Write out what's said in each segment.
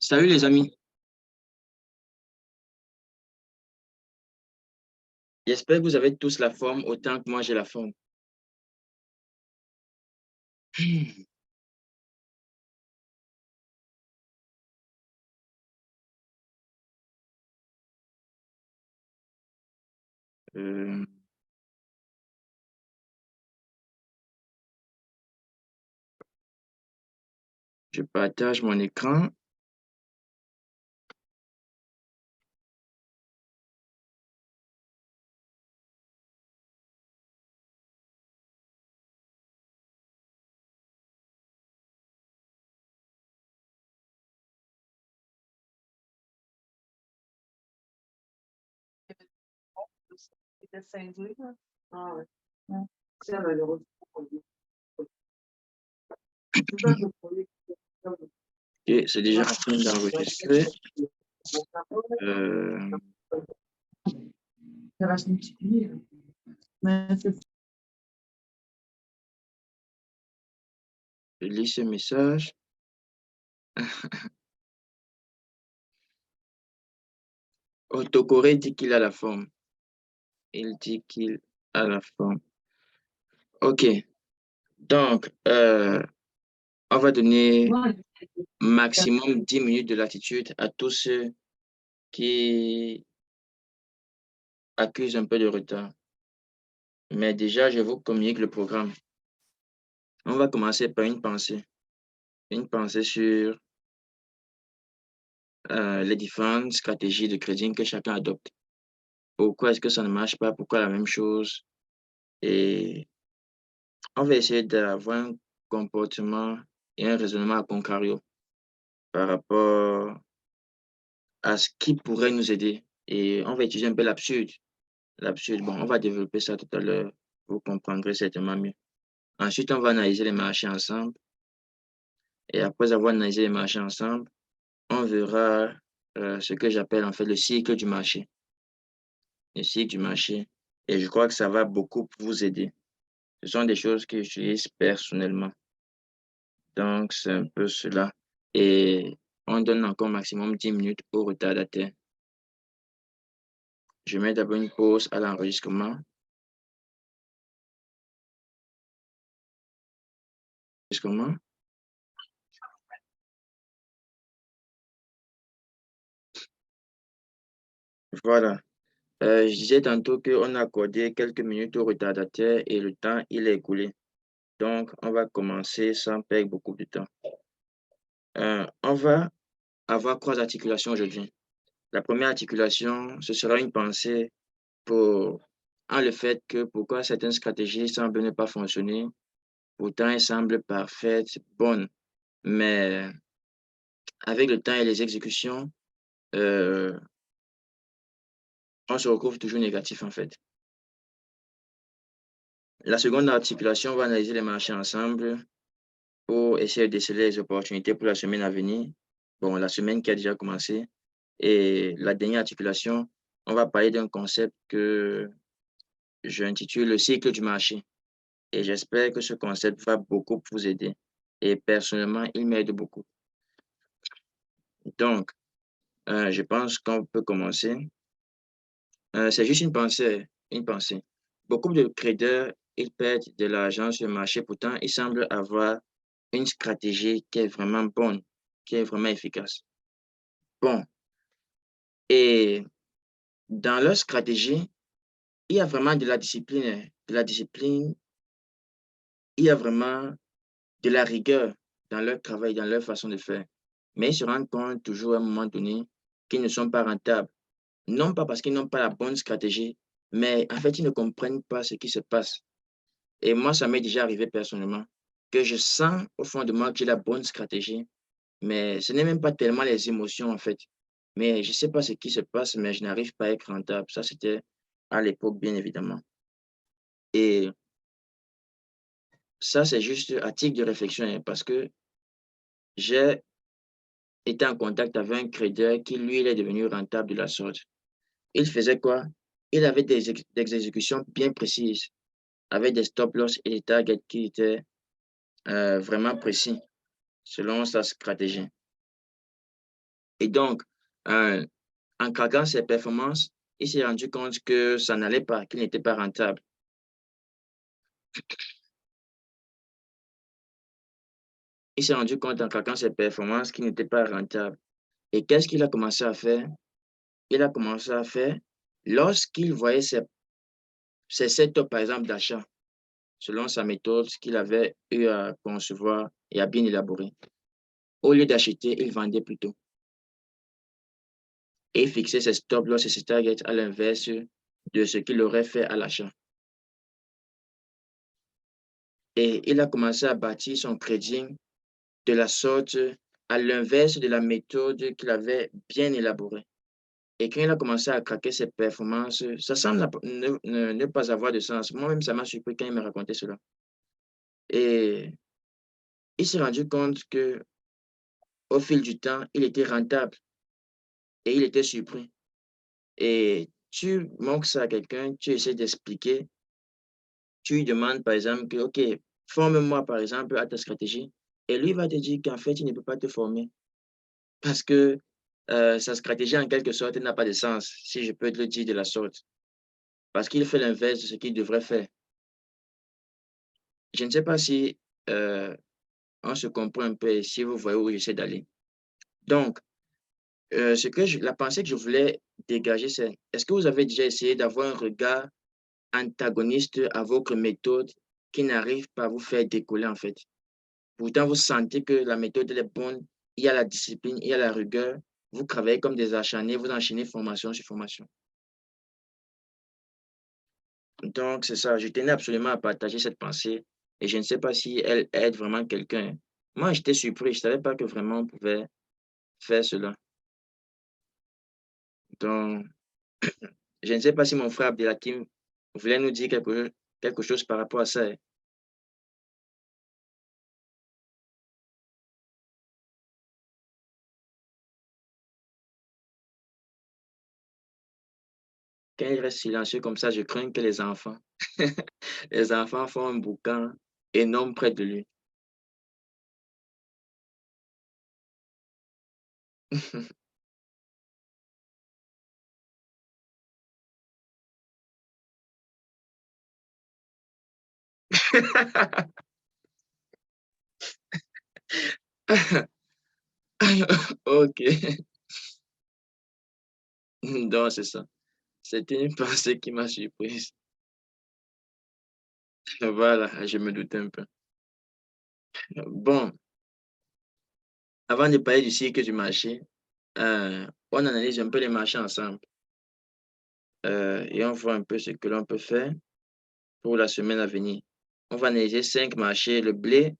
Salut les amis, j'espère que vous avez tous la forme autant que moi j'ai la forme. Euh, je partage mon écran. C'était 5 jours, là. Ah ouais. Ouais. Ça, malheureusement, c'est ça, je croyais Et c'est déjà en train d'enregistrer. Euh, ça va se multiplier. Mais c'est je lis ce message. Autocoré dit qu'il a la forme. Il dit qu'il a la forme. Ok, donc on va donner ouais. maximum 10 minutes de latitude à tous ceux qui accusent un peu de retard. Mais déjà, je vous communique le programme. On va commencer par une pensée. Une pensée sur les différentes stratégies de trading que chacun adopte. Pourquoi est-ce que ça ne marche pas? Pourquoi la même chose? Et on va essayer d'avoir un comportement et un raisonnement à contrario par rapport à ce qui pourrait nous aider. Et on va utiliser un peu l'absurde. L'absurde, bon, on va développer ça tout à l'heure. Vous comprendrez certainement mieux. Ensuite, on va analyser les marchés ensemble. Et après avoir analysé les marchés ensemble, on verra ce que j'appelle en fait le cycle du marché. Le cycle du marché. Et je crois que ça va beaucoup vous aider. Ce sont des choses que j'utilise personnellement. Donc, c'est un peu cela. Et on donne encore maximum 10 minutes au retardataire. Je mets d'abord une pause à l'enregistrement. Enregistrement. Voilà. Je disais tantôt qu'on a accordé quelques minutes au retardataire et le temps, il est écoulé. Donc, on va commencer sans perdre beaucoup de temps. On va avoir 3 articulations aujourd'hui. La première articulation, ce sera une pensée pour le fait que pourquoi certaines stratégies semblent ne pas fonctionner. Pourtant, elles semblent parfaites, bonnes, mais avec le temps et les exécutions, euh, on se retrouve toujours négatif en fait. La seconde articulation, on va analyser les marchés ensemble pour essayer de déceler les opportunités pour la semaine à venir. Bon, la semaine qui a déjà commencé. Et la dernière articulation, on va parler d'un concept que j'intitule le cycle du marché. Et j'espère que ce concept va beaucoup vous aider. Et personnellement, il m'aide beaucoup. Donc, je pense qu'on peut commencer. C'est juste une pensée, une pensée. Beaucoup de traders, ils perdent de l'argent sur le marché, pourtant, ils semblent avoir une stratégie qui est vraiment bonne, qui est vraiment efficace. Bon, et dans leur stratégie, il y a vraiment de la discipline, hein. De la discipline, il y a vraiment de la rigueur dans leur travail, dans leur façon de faire. Mais ils se rendent compte toujours à un moment donné qu'ils ne sont pas rentables. Non pas parce qu'ils n'ont pas la bonne stratégie, mais en fait, ils ne comprennent pas ce qui se passe. Et moi, ça m'est déjà arrivé personnellement, que je sens au fond de moi que j'ai la bonne stratégie, mais ce n'est même pas tellement les émotions, en fait. Mais je ne sais pas ce qui se passe, mais je n'arrive pas à être rentable. Ça, c'était à l'époque, bien évidemment. Et ça, c'est juste à titre de réflexion, hein, parce que j'ai été en contact avec un trader qui, lui, il est devenu rentable de la sorte. Il faisait quoi? Il avait des exécutions bien précises, avec des stop-loss et des targets qui étaient vraiment précis selon sa stratégie. Et donc, en craquant ses performances, il s'est rendu compte que ça n'allait pas, qu'il n'était pas rentable. Il s'est rendu compte en craquant ses performances qu'il n'était pas rentable. Et qu'est-ce qu'il a commencé à faire? Il a commencé à faire, lorsqu'il voyait ses setups, par exemple, d'achat, selon sa méthode qu'il avait eu à concevoir et à bien élaborer. Au lieu d'acheter, il vendait plutôt. Et il fixait ses stop loss et ses targets à l'inverse de ce qu'il aurait fait à l'achat. Et il a commencé à bâtir son trading de la sorte à l'inverse de la méthode qu'il avait bien élaborée. Et quand il a commencé à craquer ses performances, ça semble ne pas avoir de sens. Moi-même, ça m'a surpris quand il me racontait cela. Et il s'est rendu compte que au fil du temps, il était rentable et il était surpris. Et tu montres ça à quelqu'un, tu essaies d'expliquer, tu lui demandes par exemple que, OK, forme-moi par exemple à ta stratégie. Et lui va te dire qu'en fait, il ne peut pas te former parce que sa stratégie en quelque sorte n'a pas de sens, si je peux te le dire de la sorte, parce qu'il fait l'inverse de ce qu'il devrait faire. Je ne sais pas si euh, on se comprend un peu et si vous voyez où j'essaie d'aller. Donc, la pensée que je voulais dégager, c'est est-ce que vous avez déjà essayé d'avoir un regard antagoniste à votre méthode qui n'arrive pas à vous faire décoller en fait? Pourtant, vous sentez que la méthode elle est bonne, il y a la discipline, il y a la rigueur, vous travaillez comme des acharnés, vous enchaînez formation sur formation. Donc, c'est ça, je tenais absolument à partager cette pensée et je ne sais pas si elle aide vraiment quelqu'un. Moi, j'étais surpris, je ne savais pas que vraiment on pouvait faire cela. Donc, je ne sais pas si mon frère Abdelhakim voulait nous dire quelque chose par rapport à ça. Quand il reste silencieux comme ça, je crains que les enfants, les enfants font un boucan énorme près de lui. Ok, donc c'est ça. C'était une pensée qui m'a surprise. Voilà, je me doutais un peu. Bon, avant de parler du cycle du marché, on analyse un peu les marchés ensemble et on voit un peu ce que l'on peut faire pour la semaine à venir. On va analyser 5 marchés, le blé,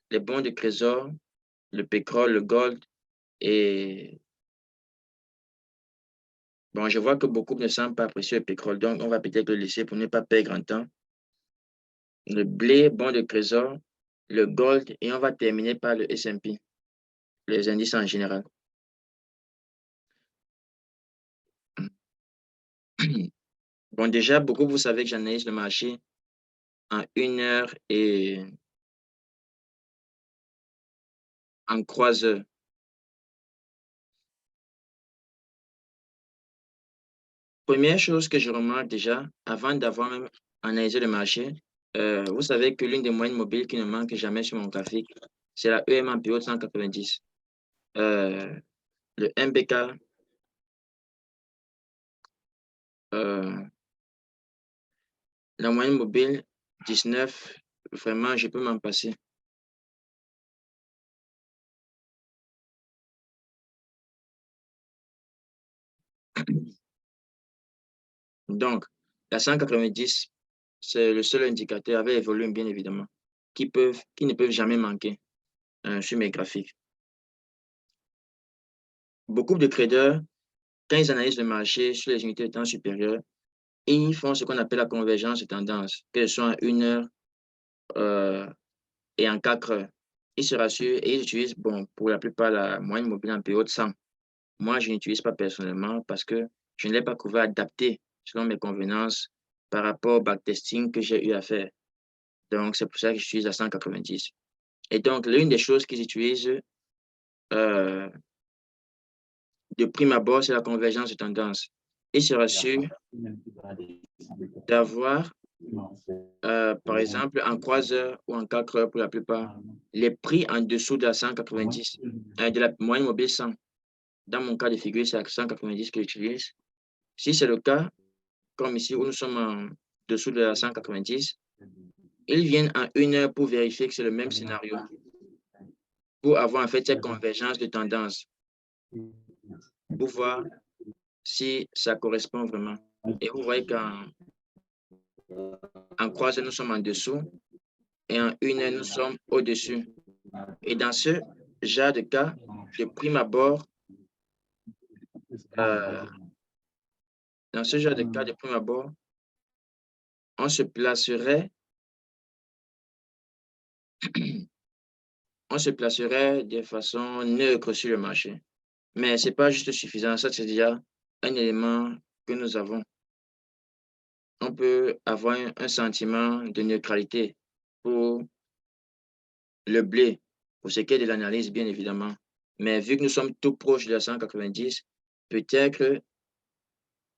les bons de trésor, le pétrole, le gold et bon, je vois que beaucoup ne semblent pas apprécier le pétrole, donc on va peut-être le laisser pour ne pas perdre en temps. Le blé, bon de trésor, le gold et on va terminer par le S&P, les indices en général. Bon, déjà, beaucoup, vous savez que j'analyse le marché en 1 heure et en 3 heures. Première chose que je remarque déjà, avant d'avoir même analysé le marché, vous savez que l'une des moyennes mobiles qui ne manque jamais sur mon graphique, c'est la EMA en période 190. Euh, le MBK, euh, la moyenne mobile 19, vraiment, je peux m'en passer. Donc, la 190, c'est le seul indicateur avec les volumes, bien évidemment, qui ne peuvent jamais manquer sur mes graphiques. Beaucoup de traders, quand ils analysent le marché sur les unités de temps supérieures, ils font ce qu'on appelle la convergence de tendance, que ce soit en 1 heure euh, et en 4 heures. Ils se rassurent et ils utilisent, bon, pour la plupart, la moyenne mobile en période 100. Moi, je n'utilise pas personnellement parce que je ne l'ai pas trouvé adapté selon mes convenances par rapport au backtesting que j'ai eu à faire. Donc, c'est pour ça que j'utilise la 190. Et donc, l'une des choses qu'ils utilisent, euh, de prime abord, c'est la convergence de tendance. Il sera sûr d'avoir, par exemple, en 3 heures ou en 4 heures pour la plupart, les prix en dessous de la 190, de la moyenne mobile 100. Dans mon cas de figure, c'est à 190 que j'utilise. Si c'est le cas, comme ici où nous sommes en dessous de la 190, ils viennent en 1 heure pour vérifier que c'est le même scénario, pour avoir en fait cette convergence de tendance, pour voir si ça correspond vraiment. Et vous voyez qu'en 3 heures, nous sommes en dessous et en 1 heure, nous sommes au-dessus. Et dans ce genre de cas, de prime abord, on se placerait de façon neutre sur le marché. Mais ce n'est pas juste suffisant, ça c'est déjà un élément que nous avons. On peut avoir un sentiment de neutralité pour le blé, pour ce qui est de l'analyse, bien évidemment. Mais vu que nous sommes tout proches de la 190, peut-être que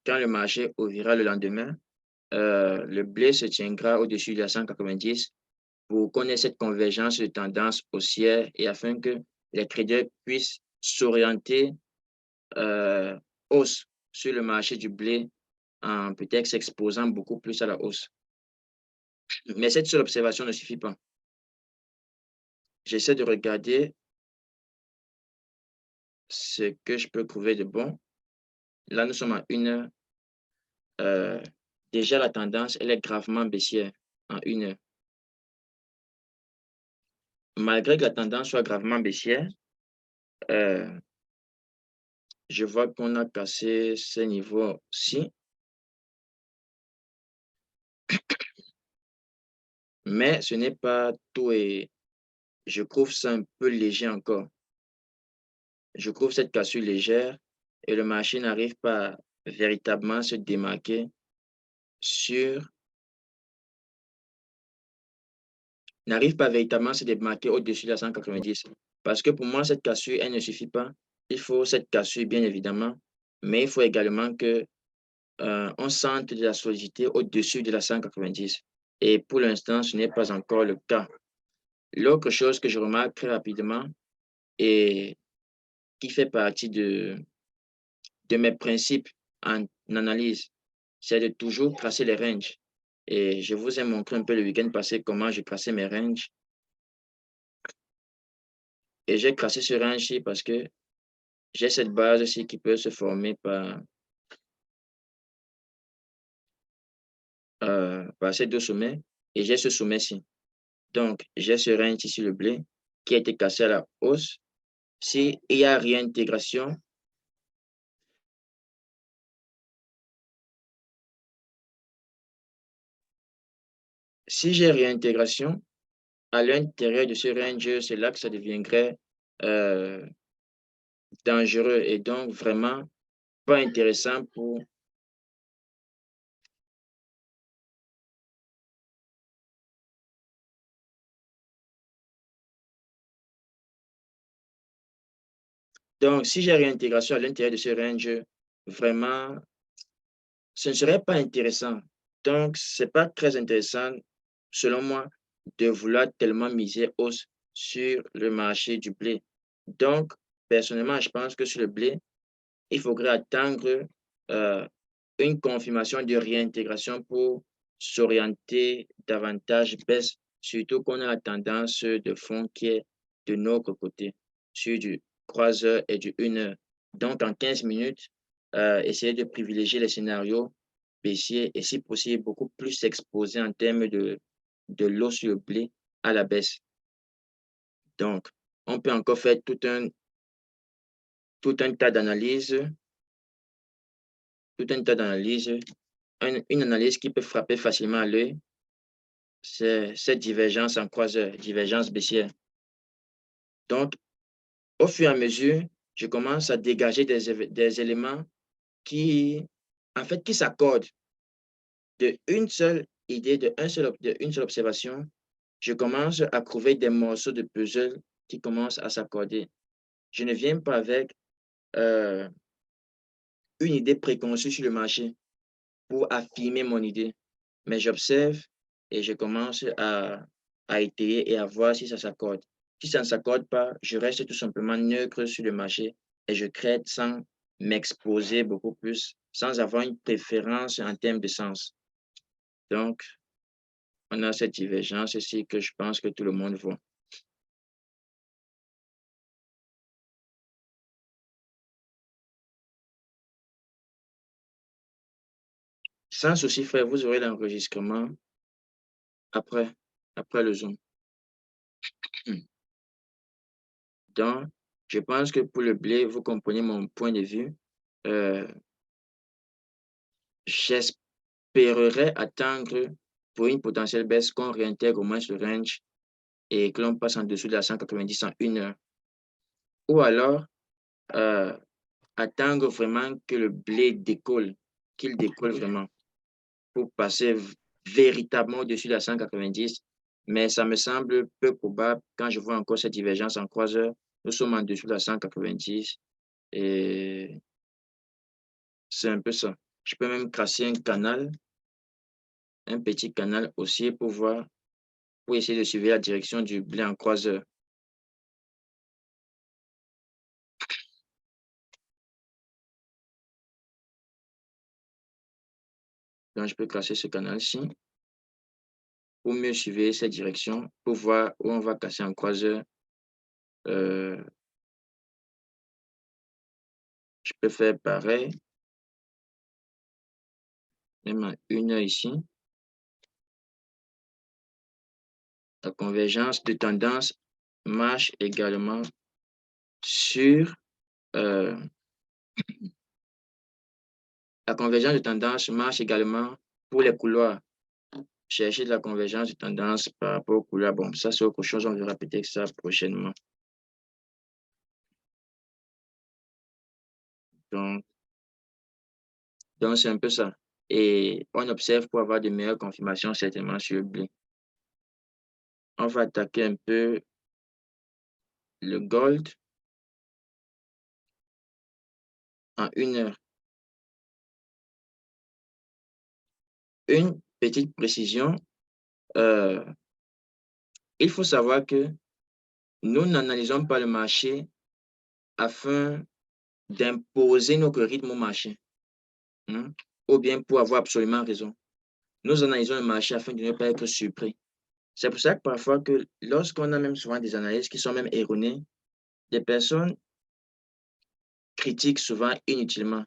quand le marché ouvrira le lendemain, le blé se tiendra au-dessus de la 190 pour qu'on ait cette convergence de tendance haussière et afin que les traders puissent s'orienter hausse sur le marché du blé en peut-être s'exposant beaucoup plus à la hausse. Mais cette seule observation ne suffit pas. J'essaie de regarder ce que je peux trouver de bon. Là, nous sommes à 1 heure. Déjà, la tendance, elle est gravement baissière en 1 heure. Malgré que la tendance soit gravement baissière, je vois qu'on a cassé ce niveau-ci. Mais ce n'est pas tout et je trouve ça un peu léger encore. Je trouve cette cassure légère et le marché n'arrive pas véritablement à se démarquer au-dessus de la 190. Parce que pour moi, cette cassure, elle ne suffit pas. Il faut cette cassure, bien évidemment, mais il faut également que on sente de la solidité au-dessus de la 190. Et pour l'instant, ce n'est pas encore le cas. L'autre chose que je remarque très rapidement et qui fait partie de mes principes en analyse, c'est de toujours tracer les ranges. Et je vous ai montré un peu le week-end passé comment je traçais mes ranges. Et j'ai tracé ce range-ci parce que j'ai cette base-ci qui peut se former par ces deux sommets et j'ai ce sommet-ci. Donc, j'ai ce range ici, le blé, qui a été cassé à la hausse. S'il y a réintégration, si j'ai réintégration, à l'intérieur de ce range, c'est là que ça deviendrait dangereux et donc vraiment pas intéressant pour donc si j'ai réintégration à l'intérieur de ce range, vraiment, ce ne serait pas intéressant. Donc, c'est pas très intéressant, selon moi, de vouloir tellement miser hausse sur le marché du blé. Donc, personnellement, je pense que sur le blé, il faudrait attendre une confirmation de réintégration pour s'orienter davantage baisse, surtout qu'on a la tendance de fond qui est de notre côté, sur du 3 heures et du 1 heure. Donc, en 15 minutes, essayer de privilégier les scénarios baissiers et si possible, beaucoup plus s'exposer en termes de l'eau sur le blé à la baisse. Donc, on peut encore faire tout un tas d'analyses une analyse qui peut frapper facilement à l'œil, c'est cette divergence en 3 heures, divergence baissière. Donc, au fur et à mesure, je commence à dégager des éléments qui, en fait, qui s'accordent d'une seule idée, d'une seule observation. Je commence à trouver des morceaux de puzzle qui commencent à s'accorder. Je ne viens pas avec une idée préconçue sur le marché pour affirmer mon idée, mais j'observe et je commence à étayer et à voir si ça s'accorde. Si ça ne s'accorde pas, je reste tout simplement neutre sur le marché et je crée sans m'exposer beaucoup plus, sans avoir une préférence en termes de sens. Donc, on a cette divergence ici que je pense que tout le monde voit. Sans souci, frère, vous aurez l'enregistrement après, après le Zoom. Donc, je pense que pour le blé, vous comprenez mon point de vue. Euh, J'espérerais attendre pour une potentielle baisse qu'on réintègre au moins ce range et que l'on passe en dessous de la 190 en 1 heure. Ou alors, euh, attendre vraiment que le blé décolle, qu'il décolle vraiment pour passer véritablement au-dessus de la 190. Mais ça me semble peu probable quand je vois encore cette divergence en 3 heures. Nous sommes en dessous de la 190 et c'est un peu ça. Je peux même casser un canal, un petit canal haussier pour voir, pour essayer de suivre la direction du blé en 3 heures. Donc, je peux casser ce canal-ci pour mieux suivre cette direction, pour voir où on va casser en 3 heures. Euh, je peux faire pareil, même en 1 heure ici. La convergence de tendance marche également sur la convergence de tendance marche également pour les couloirs. Chercher de la convergence de tendance par rapport aux couloirs. Bon, ça c'est autre chose, on verra peut-être ça prochainement. Donc, c'est un peu ça. Et on observe pour avoir de meilleures confirmations certainement sur le blé. On va attaquer un peu le gold en 1 heure. Une petite précision, il faut savoir que nous n'analysons pas le marché afin d'imposer notre rythme au marché, hein, ou bien pour avoir absolument raison. Nous analysons le marché afin de ne pas être surpris. C'est pour ça que parfois, que lorsqu'on a même souvent des analyses qui sont même erronées, des personnes critiquent souvent inutilement.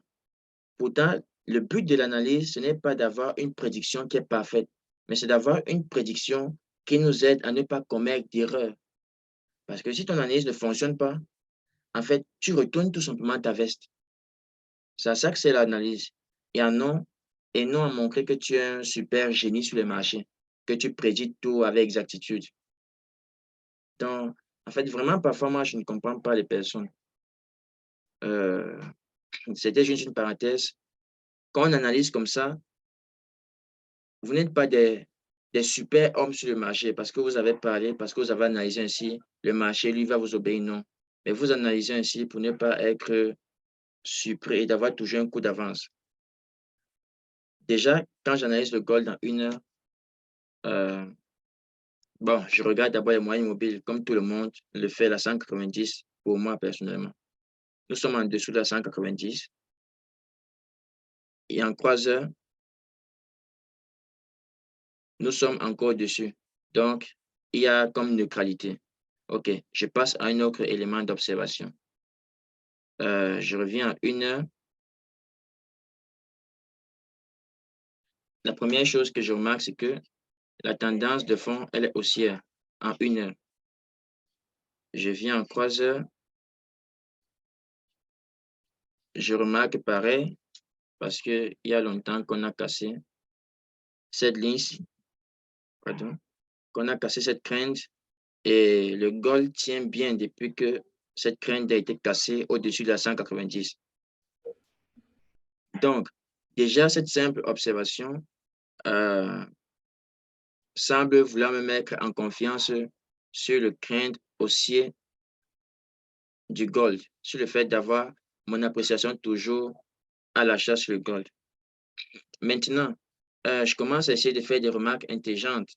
Pourtant, le but de l'analyse, ce n'est pas d'avoir une prédiction qui est parfaite, mais c'est d'avoir une prédiction qui nous aide à ne pas commettre d'erreurs. Parce que si ton analyse ne fonctionne pas, en fait, tu retournes tout simplement ta veste. C'est à ça que c'est l'analyse. Et non à montrer que tu es un super génie sur les marchés, que tu prédis tout avec exactitude. Donc, en fait, vraiment, parfois, moi, je ne comprends pas les personnes. Euh, C'était juste une parenthèse. Quand on analyse comme ça, vous n'êtes pas des super hommes sur le marché parce que vous avez parlé, parce que vous avez analysé ainsi, le marché, lui, va vous obéir, non. Mais vous analysez ainsi pour ne pas être surpris et d'avoir toujours un coup d'avance. Déjà, quand j'analyse le gold en 1 heure, bon, je regarde d'abord les moyennes mobiles, comme tout le monde le fait, la 190 pour moi personnellement. Nous sommes en dessous de la 190 et en 3 heures, nous sommes encore dessus. Donc, il y a comme neutralité. OK, je passe à un autre élément d'observation. Je reviens à 1 heure. La première chose que je remarque, c'est que la tendance de fond, elle est haussière en 1 heure. Je viens en 3 heures. Je remarque pareil parce qu'il y a longtemps qu'on a cassé cette ligne-ci, pardon, qu'on a cassé cette crainte et le gold tient bien depuis que cette crainte a été cassée au-dessus de la 190. Donc, déjà, cette simple observation euh, semble vouloir me mettre en confiance sur le crainte haussier du gold, sur le fait d'avoir mon appréciation toujours à l'achat sur le gold. Maintenant, je commence à essayer de faire des remarques intelligentes.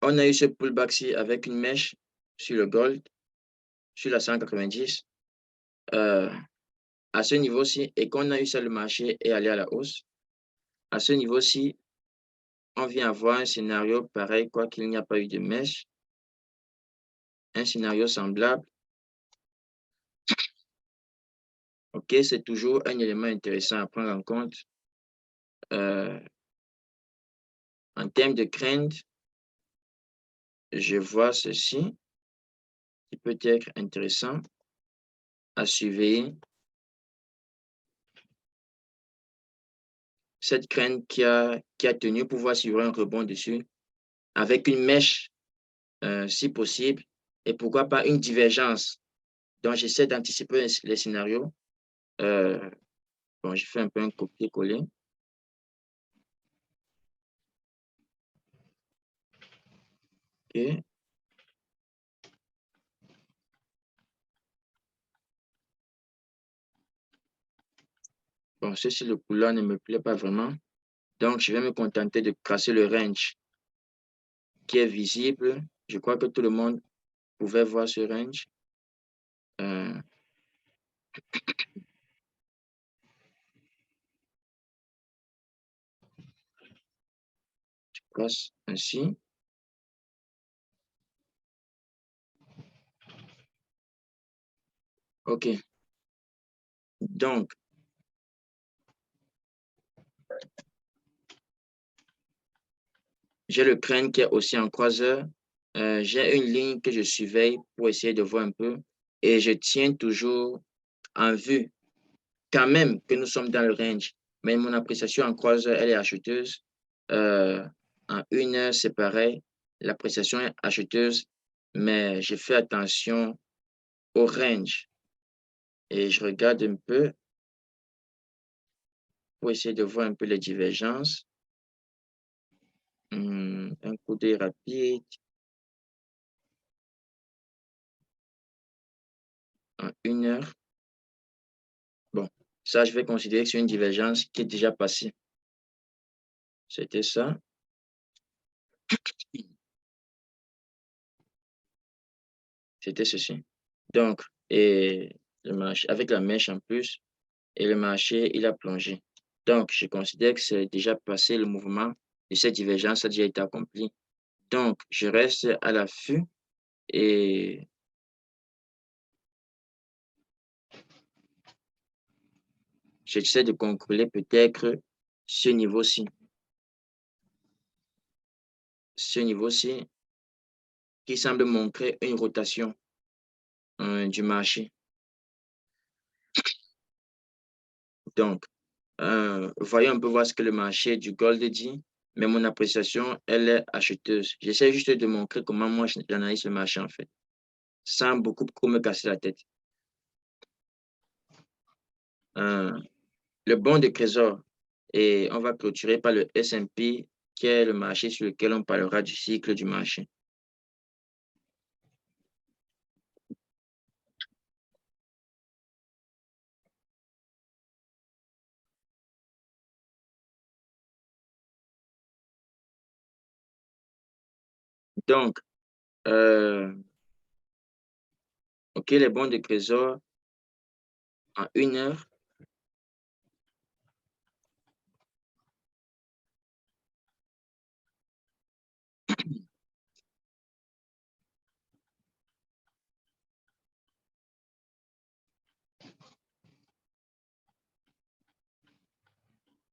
On a eu ce pullback-ci avec une mèche sur le gold, sur la 190, à ce niveau-ci, et qu'on a eu ça, le marché est allé à la hausse. À ce niveau-ci, on vient avoir un scénario pareil, quoi qu'il n'y a pas eu de mèche, un scénario semblable. OK, c'est toujours un élément intéressant à prendre en compte. En termes de crainte, je vois ceci qui peut être intéressant à surveiller. Cette crainte qui a tenu pour voir s'il y aura un rebond dessus, avec une mèche, si possible, et pourquoi pas une divergence. Donc, j'essaie d'anticiper les scénarios. Bon, je fais un peu un copier-coller. OK. Bon, ceci, le couleur ne me plaît pas vraiment. Donc, je vais me contenter de casser le range qui est visible. Je crois que tout le monde pouvait voir ce range. Je casse ainsi. OK. Donc, j'ai le crâne qui est aussi en croiseur. J'ai une ligne que je surveille pour essayer de voir un peu. Et je tiens toujours en vue, quand même, que nous sommes dans le range. Mais mon appréciation en croiseur, elle est acheteuse. En 1 heure, c'est pareil. L'appréciation est acheteuse, mais je fais attention au range. Et je regarde un peu pour essayer de voir un peu les divergences. Un coup d'œil rapide. En 1 heure. Bon, ça, je vais considérer que c'est une divergence qui est déjà passée. C'était ça. C'était ceci. Donc, et le marché, avec la mèche en plus, et le marché, il a plongé. Donc, je considère que c'est déjà passé le mouvement de cette divergence a déjà été accompli. Donc, je reste à l'affût et j'essaie de contrôler peut-être ce niveau-ci. Ce niveau-ci qui semble montrer une rotation du marché. Donc, voyons un peu voir ce que le marché du gold dit, mais mon appréciation, elle est acheteuse. J'essaie juste de montrer comment moi j'analyse le marché en fait, sans beaucoup me casser la tête. Le bond de trésor, et on va clôturer par le S&P, qui est le marché sur lequel on parlera du cycle du marché. Donc, OK, les bons de trésor en 1 heure.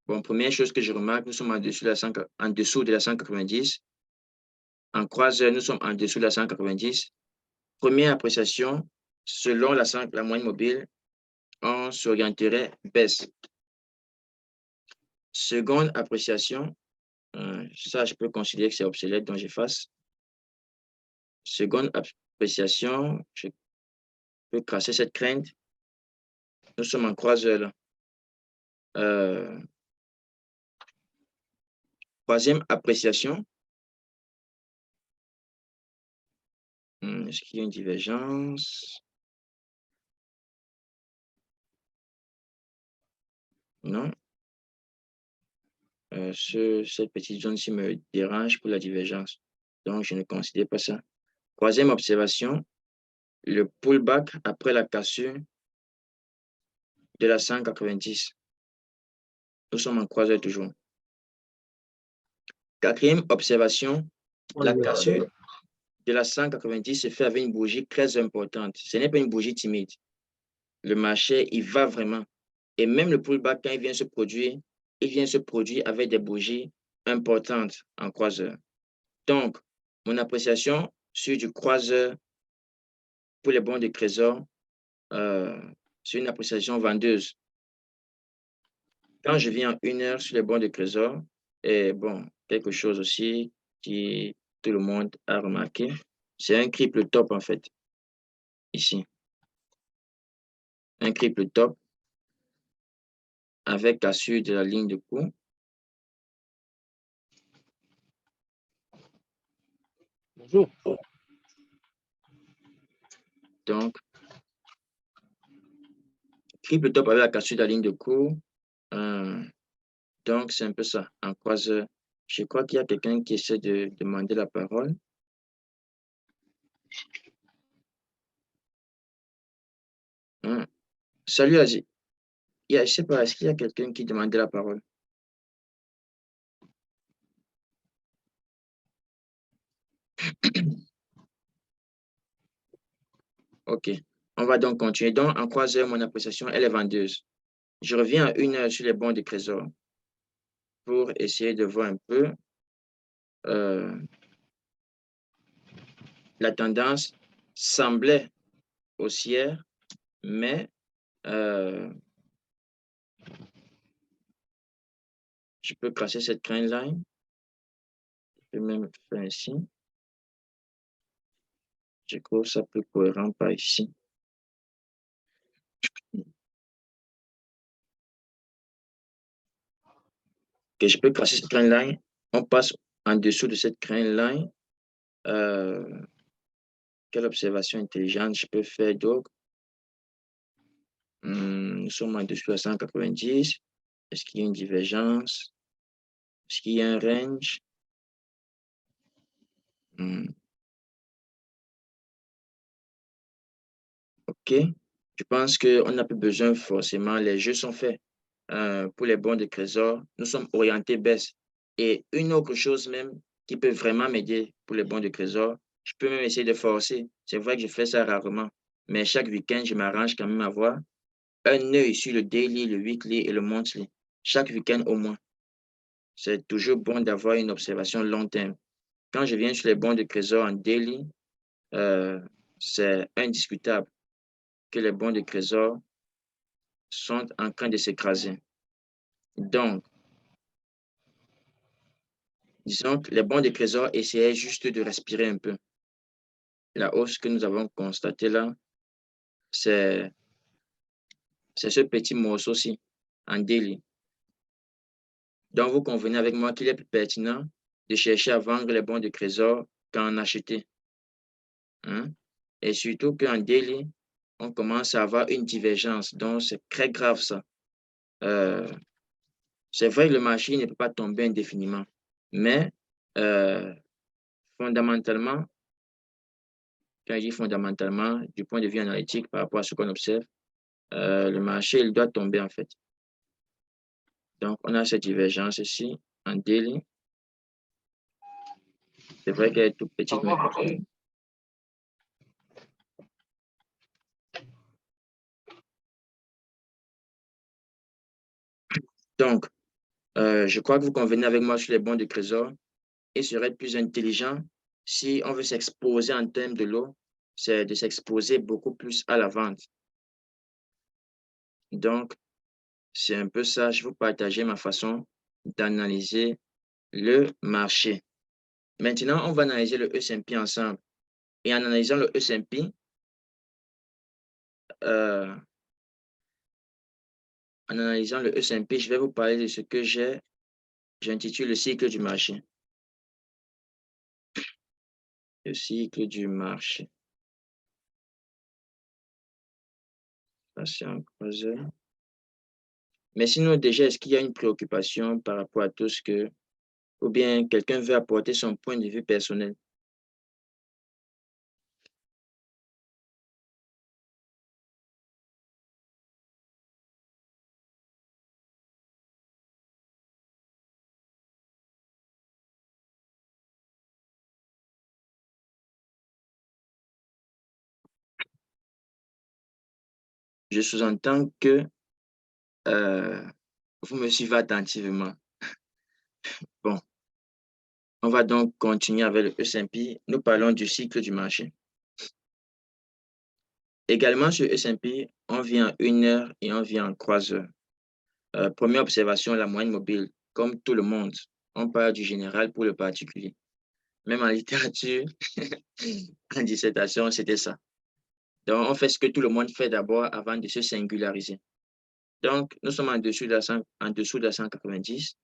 Bon, première chose que je remarque, nous sommes en dessous de la 190. En croiseur, nous sommes en dessous de la 190. Première appréciation, selon la moyenne mobile, on s'orienterait baisse. Seconde appréciation, ça, je peux considérer que c'est obsolète, donc j'efface. Seconde appréciation, je peux casser cette crainte. Nous sommes en croiseur là. Troisième appréciation, est-ce qu'il y a une divergence? Non. Cette petite zone-ci me dérange pour la divergence. Donc, je ne considère pas ça. Troisième observation, le pullback après la cassure de la 190. Nous sommes en croiseur toujours. Quatrième observation, la cassure de la 190 se fait avec une bougie très importante. Ce n'est pas une bougie timide. Le marché, il va vraiment. Et même le pullback, quand il vient se produire, il vient se produire avec des bougies importantes en croiseur. Donc, mon appréciation sur du croiseur pour les bons de trésor, c'est une appréciation vendeuse. Quand je viens en 1 heure sur les bons de trésor, et bon, quelque chose aussi qui tout le monde a remarqué, c'est un triple top en fait, ici. Un triple top avec cassure de la ligne de cours. Bonjour. Donc, triple top avec la cassure de la ligne de cours. Donc, c'est un peu ça. En croiseur, je crois qu'il y a quelqu'un qui essaie de demander la parole. Salut, Asie. Je ne sais pas, est-ce qu'il y a quelqu'un qui demandait la parole? OK. On va donc continuer. Donc, en croiseur, mon appréciation, elle est vendeuse. Je reviens à 1 heure sur les bons de trésor pour essayer de voir un peu la tendance semblait haussière, mais je peux casser cette trend line. Je peux même faire ainsi. Je trouve ça plus cohérent par ici. Que je peux casser cette trend line. On passe en dessous de cette trend line. Quelle observation intelligente je peux faire d'autre? Nous sommes en dessous de 190. Est-ce qu'il y a une divergence? Est-ce qu'il y a un range? OK. Je pense qu'on n'a plus besoin forcément. Les jeux sont faits. Pour les bons de trésor, nous sommes orientés baisse. Et une autre chose même qui peut vraiment m'aider pour les bons de trésor, je peux même essayer de forcer. C'est vrai que je fais ça rarement. Mais chaque week-end, je m'arrange quand même à avoir un œil sur le daily, le weekly et le monthly. Chaque week-end au moins. C'est toujours bon d'avoir une observation long terme. Quand je viens sur les bons de trésor en daily, c'est indiscutable que les bons de trésor sont en train de s'écraser. Donc, disons que les bons de trésor essayaient juste de respirer un peu. La hausse que nous avons constatée là, c'est ce petit morceau-ci en daily. Donc, vous convenez avec moi qu'il est plus pertinent de chercher à vendre les bons de trésor qu'à en acheter. Hein? Et surtout qu'en daily, on commence à avoir une divergence. Donc, c'est très grave ça. C'est vrai que le marché ne peut pas tomber indéfiniment. Mais fondamentalement, quand je dis fondamentalement, du point de vue analytique par rapport à ce qu'on observe, le marché, il doit tomber en fait. Donc, on a cette divergence ici en daily. C'est vrai qu'elle est toute petite, mais donc, je crois que vous convenez avec moi sur les bons de trésor. Il serait plus intelligent si on veut s'exposer en termes de l'eau, c'est de s'exposer beaucoup plus à la vente. Donc, c'est un peu ça. Je vais vous partager ma façon d'analyser le marché. Maintenant, on va analyser le S&P ensemble. Et en analysant le S&P, en analysant le S&P, je vais vous parler de ce que j'intitule le cycle du marché. Le cycle du marché. Ça, c'est un croiseur. Mais sinon, déjà, est-ce qu'il y a une préoccupation par rapport à tout ce que, ou bien quelqu'un veut apporter son point de vue personnel? Je sous-entends que vous me suivez attentivement. Bon, on va donc continuer avec le S&P. Nous parlons du cycle du marché. Également sur S&P, on vient en 1 heure et on vient en 3 heures. Première observation, la moyenne mobile. Comme tout le monde, on parle du général pour le particulier. Même en littérature, en dissertation, c'était ça. Donc, on fait ce que tout le monde fait d'abord avant de se singulariser. Donc, nous sommes en dessous de la 190.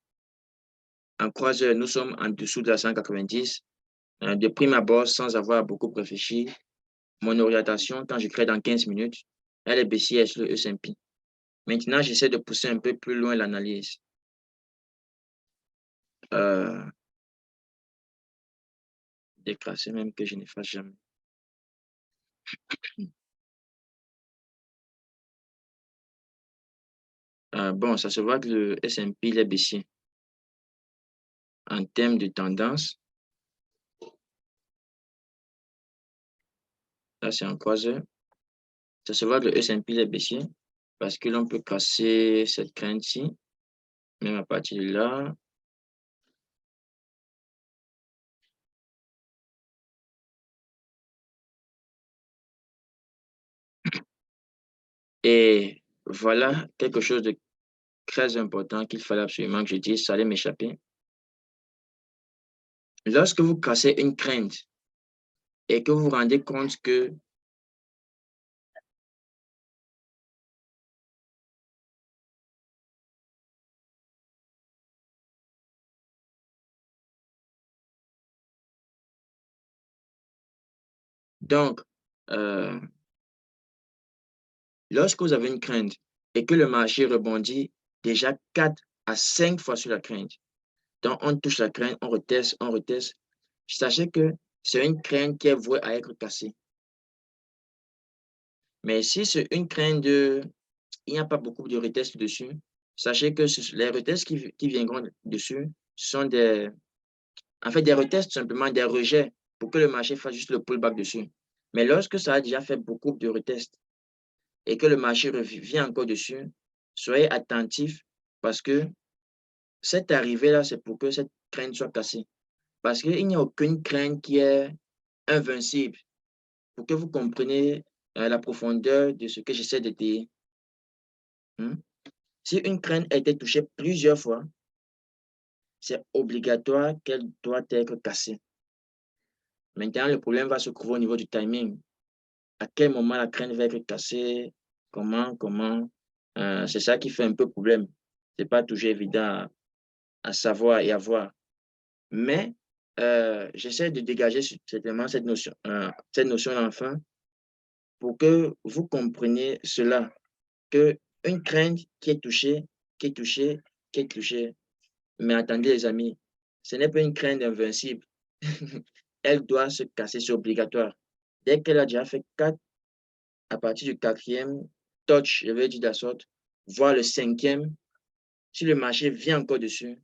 En 3 heures, nous sommes en dessous de la 190. De prime abord, sans avoir beaucoup réfléchi, mon orientation, quand je crée dans 15 minutes, elle est baissière sur le S&P. Maintenant, j'essaie de pousser un peu plus loin l'analyse. Décrasser même que je ne fasse jamais. Bon, ça se voit que le S&P est baissier. En termes de tendance, là c'est en 3 heures. Ça se voit que le S&P est baissier parce que l'on peut casser cette crainte-ci, même à partir de là. Et voilà quelque chose de très important qu'il fallait absolument que je dise, ça allait m'échapper. Lorsque vous cassez une crainte et que vous vous rendez compte que donc, lorsque vous avez une crainte et que le marché rebondit déjà 4 à 5 fois sur la crainte, donc on touche la crainte, on reteste, sachez que c'est une crainte qui est vouée à être cassée. Mais si c'est une crainte il n'y a pas beaucoup de retests dessus, sachez que les retests qui viendront dessus sont en fait, des retests, simplement des rejets pour que le marché fasse juste le pullback dessus. Mais lorsque ça a déjà fait beaucoup de retests et que le marché revient encore dessus, soyez attentifs parce que cette arrivée-là, c'est pour que cette crainte soit cassée. Parce qu'il n'y a aucune crainte qui est invincible. Pour que vous compreniez la profondeur de ce que j'essaie de dire. Si une crainte a été touchée plusieurs fois, c'est obligatoire qu'elle doit être cassée. Maintenant, le problème va se trouver au niveau du timing. À quel moment la crainte va être cassée? Comment? C'est ça qui fait un peu problème. Ce n'est pas toujours évident à savoir et à voir. Mais j'essaie de dégager certainement cette notion d'enfant pour que vous compreniez cela, que une crainte qui est touchée, qui est touchée, qui est touchée. Mais attendez les amis, ce n'est pas une crainte invincible. Elle doit se casser, c'est obligatoire. Dès qu'elle a déjà fait 4, à partir du 4e touch, je vais dire de la sorte, voire le 5e, si le marché vient encore dessus,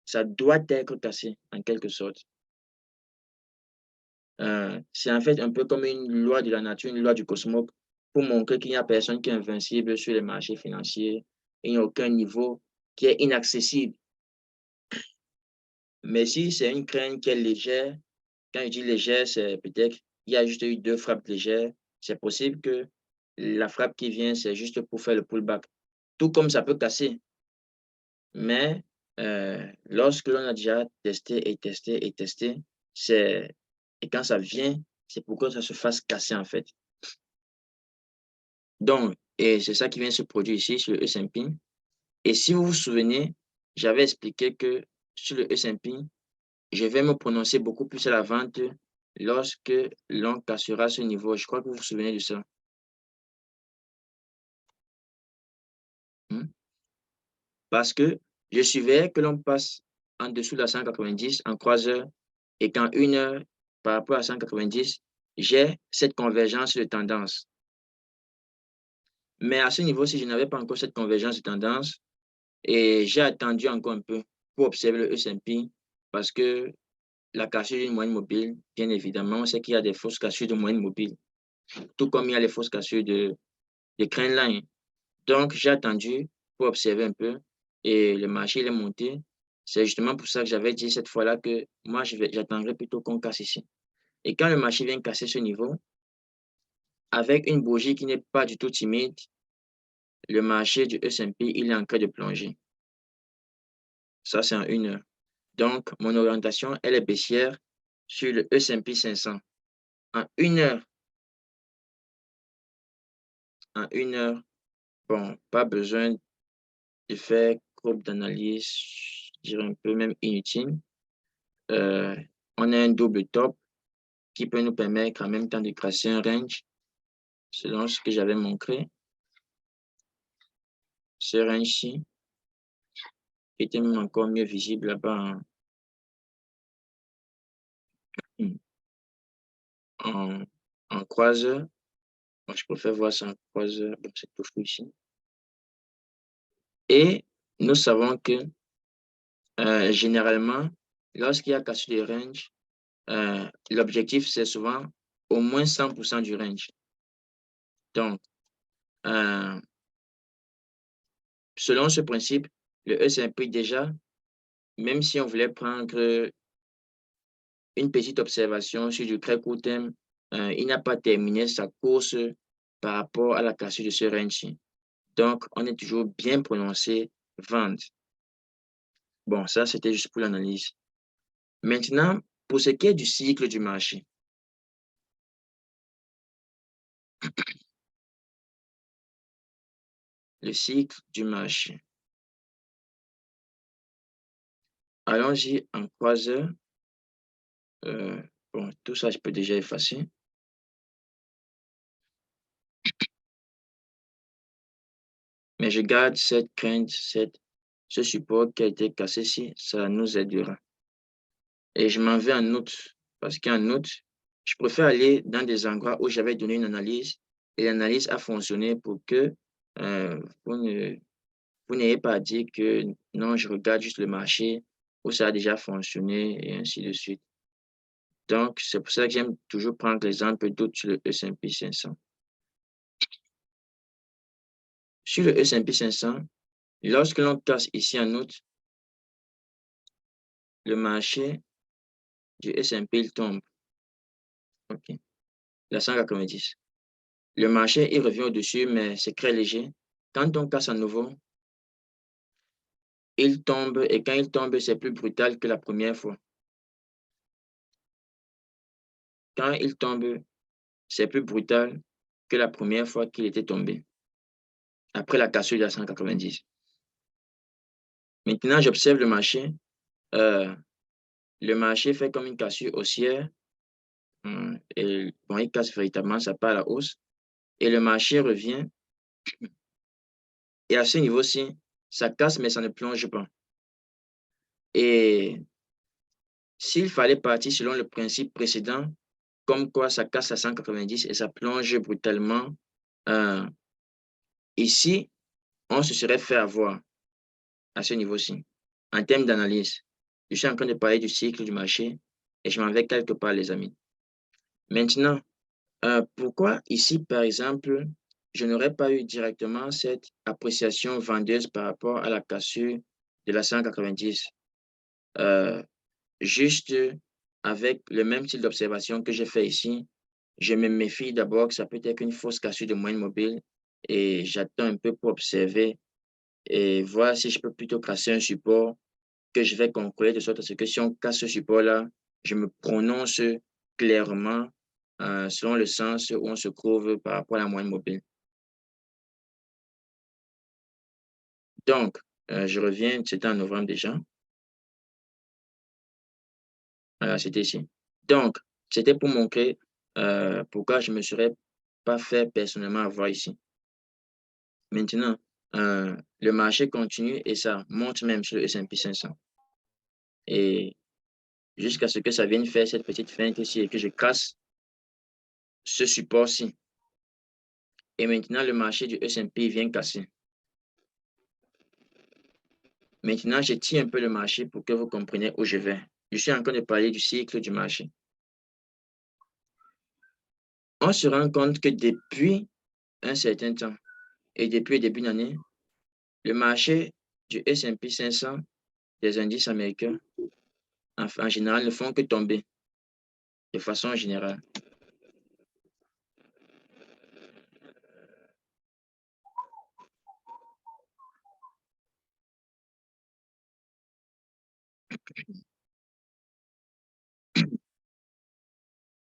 ça doit être cassé en quelque sorte. C'est en fait un peu comme une loi de la nature, une loi du cosmos, pour montrer qu'il n'y a personne qui est invincible sur les marchés financiers. Il n'y a aucun niveau qui est inaccessible. Mais si c'est une crainte qui est légère, quand je dis légère, c'est peut-être qu'il y a juste eu 2 frappes légères. C'est possible que la frappe qui vient, c'est juste pour faire le pullback. Tout comme ça peut casser. Mais lorsque l'on a déjà testé et testé et testé, et quand ça vient, c'est pour que ça se fasse casser en fait. Donc, et c'est ça qui vient se produire ici sur le S&P. Et si vous vous souvenez, j'avais expliqué que sur le S&P, je vais me prononcer beaucoup plus à la vente lorsque l'on cassera ce niveau. Je crois que vous vous souvenez de ça. Hmm? parce que je suivais que l'on passe en dessous de la 190 en croiseur et qu'en 1 heure, par rapport à 190, j'ai cette convergence de tendance. Mais à ce niveau-ci, je n'avais pas encore cette convergence de tendance et j'ai attendu encore un peu pour observer le S&P parce que la cassure d'une moyenne mobile, bien évidemment, on sait qu'il y a des fausses cassures de moyenne mobile, tout comme il y a les fausses cassures de trendline. Donc, j'ai attendu pour observer un peu et le marché il est monté. C'est justement pour ça que j'avais dit cette fois-là que moi, j'attendrai plutôt qu'on casse ici. Et quand le marché vient casser ce niveau, avec une bougie qui n'est pas du tout timide, le marché du S&P, il est en train de plonger. Ça, c'est en 1 heure. Donc, mon orientation, elle est baissière sur le S&P 500. En 1 heure, bon, pas besoin de faire groupe d'analyse, je dirais un peu même inutile. On a un double top qui peut nous permettre en même temps de tracer un range selon ce que j'avais montré. Ce range-ci était même encore mieux visible là-bas en croiseur. Moi, je préfère voir ça en croiseur. Bon, c'est tout flou ici. Et nous savons que généralement, lorsqu'il y a cassure de range, l'objectif, c'est souvent au moins 100% du range. Donc, selon ce principe, le S&P déjà, même si on voulait prendre une petite observation sur du très court terme, il n'a pas terminé sa course par rapport à la cassure de ce range. Donc, on est toujours bien prononcé vente. Bon, ça, c'était juste pour l'analyse. Maintenant, pour ce qui est du cycle du marché, le cycle du marché. Allons-y en croiseur. Bon, tout ça, je peux déjà effacer. Mais je garde cette crainte, ce support qui a été cassé ici, ça nous aidera. Et je m'en vais en août, parce qu'en août, je préfère aller dans des endroits où j'avais donné une analyse et l'analyse a fonctionné pour que vous n'ayez pas à dire que non, je regarde juste le marché où ça a déjà fonctionné et ainsi de suite. Donc, c'est pour ça que j'aime toujours prendre l'exemple d'autres sur le S&P 500. Sur le S&P 500, lorsque l'on casse ici en août, le marché du S&P, il tombe. OK. La 190. Le marché, il revient au-dessus, mais c'est très léger. Quand on casse à nouveau, il tombe et quand il tombe, c'est plus brutal que la première fois. Quand il tombe, c'est plus brutal que la première fois qu'il était tombé, après la cassure de la 190. Maintenant, j'observe le marché. Le marché fait comme une cassure haussière. Et bon, il casse véritablement, ça part à la hausse. Et le marché revient. Et à ce niveau-ci, ça casse, mais ça ne plonge pas. Et s'il fallait partir selon le principe précédent, comme quoi ça casse à 190 et ça plonge brutalement, ici, on se serait fait avoir à ce niveau-ci. En termes d'analyse, je suis en train de parler du cycle du marché et je m'en vais quelque part, les amis. Maintenant, pourquoi ici, par exemple, je n'aurais pas eu directement cette appréciation vendeuse par rapport à la cassure de la 190? Juste avec le même style d'observation que j'ai fait ici, je me méfie d'abord que ça peut être une fausse cassure de moyenne mobile et j'attends un peu pour observer et voir si je peux plutôt casser un support que je vais conclure de sorte à ce que si on casse ce support-là, je me prononce clairement selon le sens où on se trouve par rapport à la moyenne mobile. Donc, je reviens, c'était en novembre déjà. Voilà, c'était ici. Donc, c'était pour montrer pourquoi je ne me serais pas fait personnellement avoir ici. Maintenant, le marché continue et ça monte même sur le S&P 500. Et jusqu'à ce que ça vienne faire cette petite feinte ici et que je casse ce support-ci. Et maintenant, le marché du S&P vient casser. Maintenant, je tire un peu le marché pour que vous compreniez où je vais. Je suis en train de parler du cycle du marché. On se rend compte que depuis un certain temps et depuis le début d'année, le marché du S&P 500, des indices américains, en général, ne font que tomber de façon générale.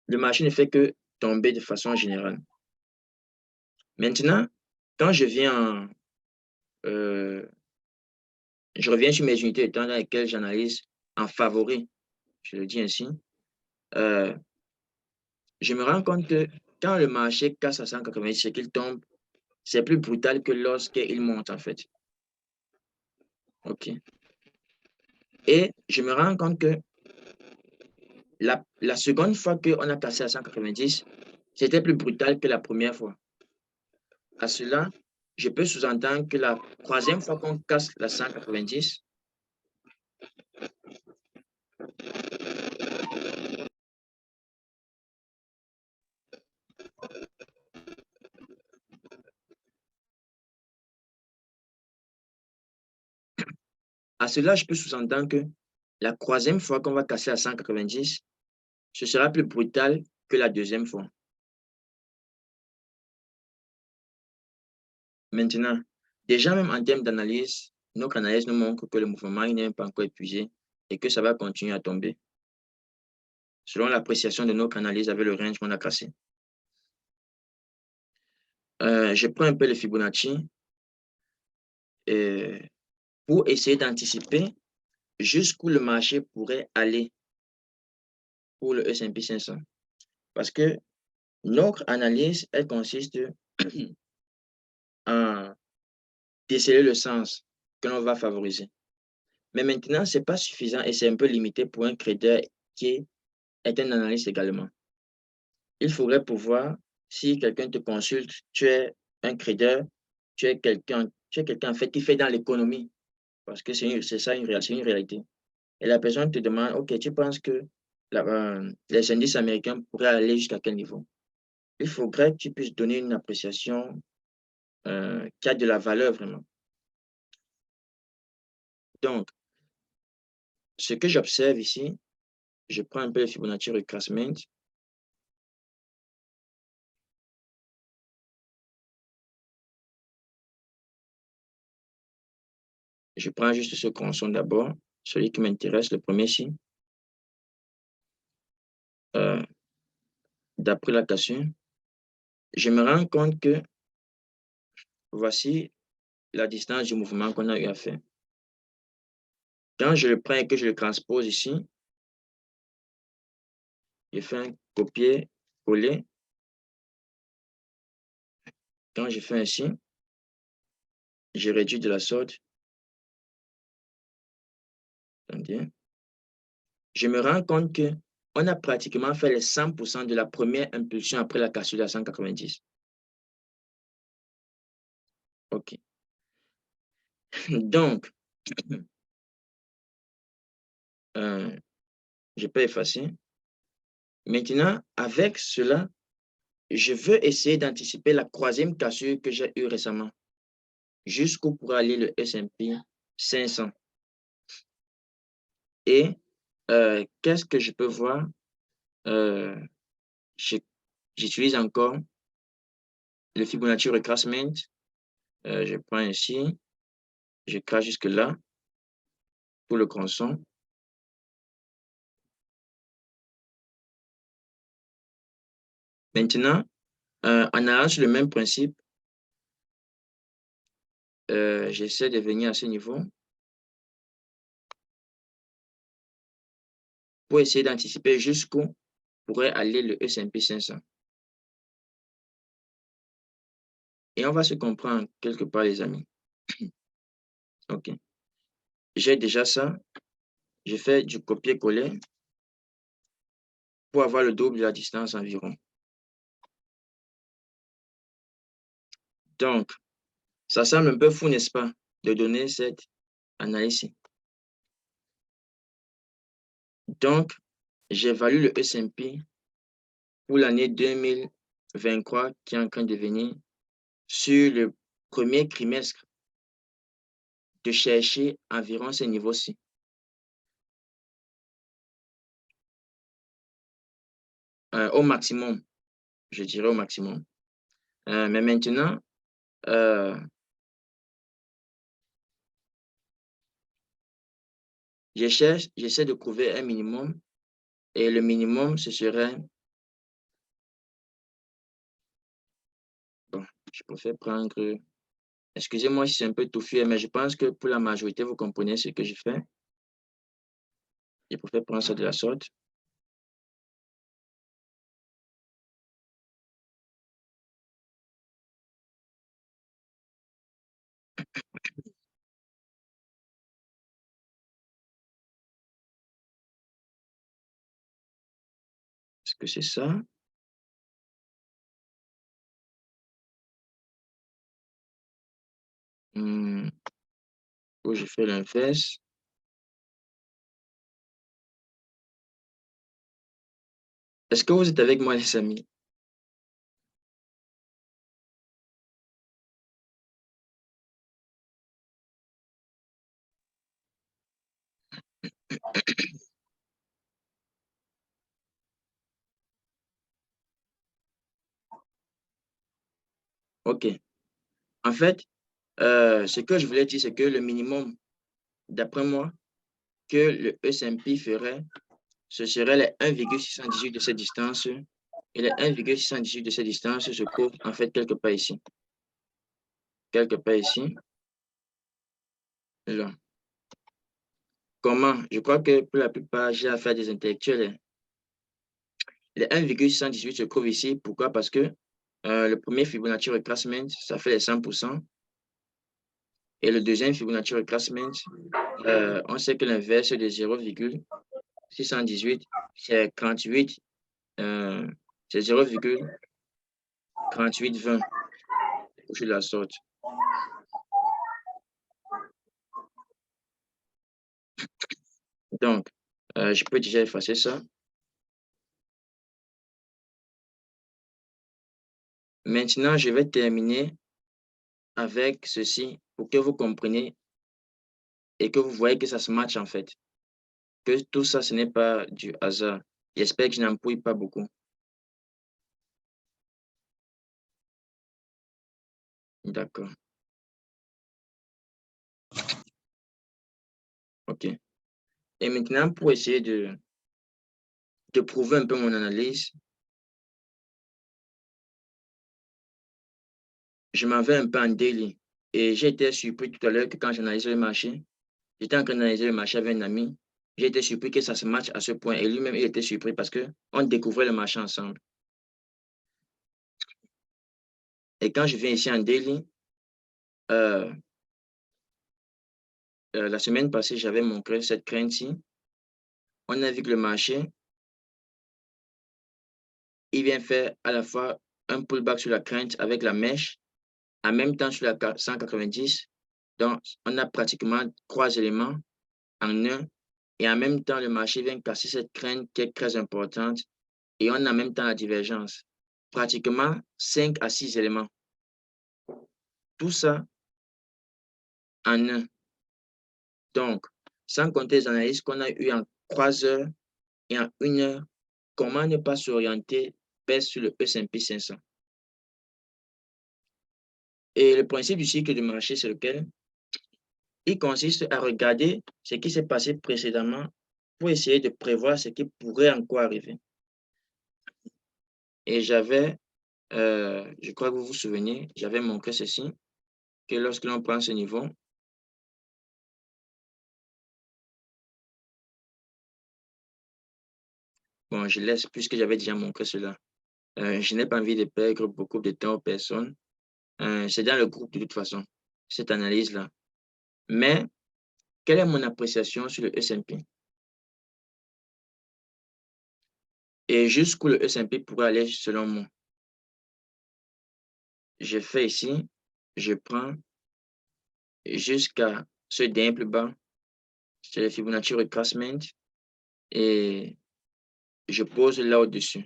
Le marché ne fait que tomber de façon générale. Maintenant, quand je reviens sur mes unités de temps dans lesquelles j'analyse en favori, je le dis ainsi, je me rends compte que quand le marché casse à 190 et qu'il tombe, c'est plus brutal que lorsqu'il monte en fait. OK. Et je me rends compte que la seconde fois qu'on a cassé à 190, c'était plus brutal que la première fois. À cela, je peux sous-entendre que la troisième fois qu'on casse la 190, à cela, je peux sous-entendre que la troisième fois qu'on va casser à 190, ce sera plus brutal que la deuxième fois. Maintenant, déjà même en termes d'analyse, notre analyse nous montre que le mouvement n'est pas encore épuisé et que ça va continuer à tomber, selon l'appréciation de notre analyse avec le range qu'on a cassé. Je prends un peu le Fibonacci pour essayer d'anticiper jusqu'où le marché pourrait aller pour le S&P 500. Parce que notre analyse, elle consiste à déceler le sens que l'on va favoriser. Mais maintenant, ce n'est pas suffisant et c'est un peu limité pour un trader qui est un analyste également. Il faudrait pouvoir, si quelqu'un te consulte, tu es un trader, tu es quelqu'un en fait qui fait dans l'économie, parce que c'est ça une réalité. Et la personne te demande, OK, tu penses que les indices américains pourraient aller jusqu'à quel niveau? Il faudrait que tu puisses donner une appréciation qui a de la valeur vraiment. Donc, ce que j'observe ici, je prends un peu le Fibonacci retracement. Je prends juste ce tronçon d'abord, celui qui m'intéresse, le premier ici. D'après la cassure, je me rends compte que voici la distance du mouvement qu'on a eu à faire. Quand je le prends et que je le transpose ici, je fais un copier-coller. Quand je fais ainsi, je réduis de la sorte. Attendez. Je me rends compte qu'on a pratiquement fait les 100% de la première impulsion après la cassure de la 190. OK. Donc, je peux effacer. Maintenant, avec cela, je veux essayer d'anticiper la troisième cassure que j'ai eue récemment, jusqu'où pourra aller le S&P 500. Et qu'est-ce que je peux voir? J'utilise encore le Fibonacci retracement. Je prends ici, je crache jusque là pour le tronçon. Maintenant, en allant sur le même principe, j'essaie de venir à ce niveau pour essayer d'anticiper jusqu'où pourrait aller le S&P 500. Et on va se comprendre quelque part, les amis. OK. J'ai déjà ça. Je fais du copier-coller pour avoir le double de la distance environ. Donc, ça semble un peu fou, n'est-ce pas, de donner cette analyse-ci. Donc, j'évalue le S&P pour l'année 2023 qui est en train de venir sur le premier trimestre de chercher environ ces niveaux-ci. Au maximum, je dirais au maximum. Mais maintenant, j'essaie de trouver un minimum et le minimum, ce serait, bon, je préfère prendre, excusez-moi si c'est un peu touffu, mais je pense que pour la majorité, vous comprenez ce que je fais. Je préfère prendre ça de la sorte. Est-ce que c'est ça? Où je fais l'inverse. Est-ce que vous êtes avec moi, les amis? OK. En fait, ce que je voulais dire, c'est que le minimum, d'après moi, que le S&P ferait, ce serait les 1,618 de cette distance. Et les 1,618 de cette distance se trouve en fait quelque part ici. Quelque part ici. Là. Comment? Je crois que pour la plupart, j'ai affaire à des intellectuels. Les 1,618 se trouve ici. Pourquoi? Parce que le premier Fibonacci retracement, ça fait les 100%. Et le deuxième Fibonacci retracement, on sait que l'inverse de 0,618, c'est 38, c'est 0,3820. Je la sorte. Donc, je peux déjà effacer ça. Maintenant, je vais terminer avec ceci pour que vous compreniez et que vous voyez que ça se match en fait. Que tout ça, ce n'est pas du hasard. J'espère que je n'empouille pas beaucoup. D'accord. OK. Et maintenant, pour essayer de prouver un peu mon analyse, je m'en vais un peu en daily. Et j'ai été surpris tout à l'heure que quand j'analysais le marché, j'étais en train d'analyser le marché avec un ami. J'ai été surpris que ça se matche à ce point. Et lui-même, il était surpris parce qu'on découvrait le marché ensemble. Et quand je viens ici en daily, euh, la semaine passée, j'avais montré cette crainte-ci. On a vu que le marché, il vient faire à la fois un pullback sur la crainte avec la mèche, en même temps sur la 190. Donc, on a pratiquement trois éléments en un. Et en même temps, le marché vient casser cette crainte qui est très importante. Et on a en même temps la divergence. Pratiquement 5 à 6 éléments. Tout ça en un. Donc, sans compter les analyses qu'on a eues en 3 heures et en 1 heure, comment ne pas s'orienter vers sur le S&P 500? Et le principe du cycle de marché, c'est lequel? Il consiste à regarder ce qui s'est passé précédemment pour essayer de prévoir ce qui pourrait encore arriver. Et j'avais, je crois que vous vous souvenez, j'avais montré ceci, que lorsque l'on prend ce niveau, bon, je laisse puisque j'avais déjà montré cela. Je n'ai pas envie de perdre beaucoup de temps aux personnes. C'est dans le groupe de toute façon. cette analyse-là. Mais, quelle est mon appréciation sur le S&P? Et jusqu'où le S&P pourrait aller selon moi? Je fais ici, je prends jusqu'à ce dernier plus bas, c'est le Fibonacci retracement, et je pose là au-dessus.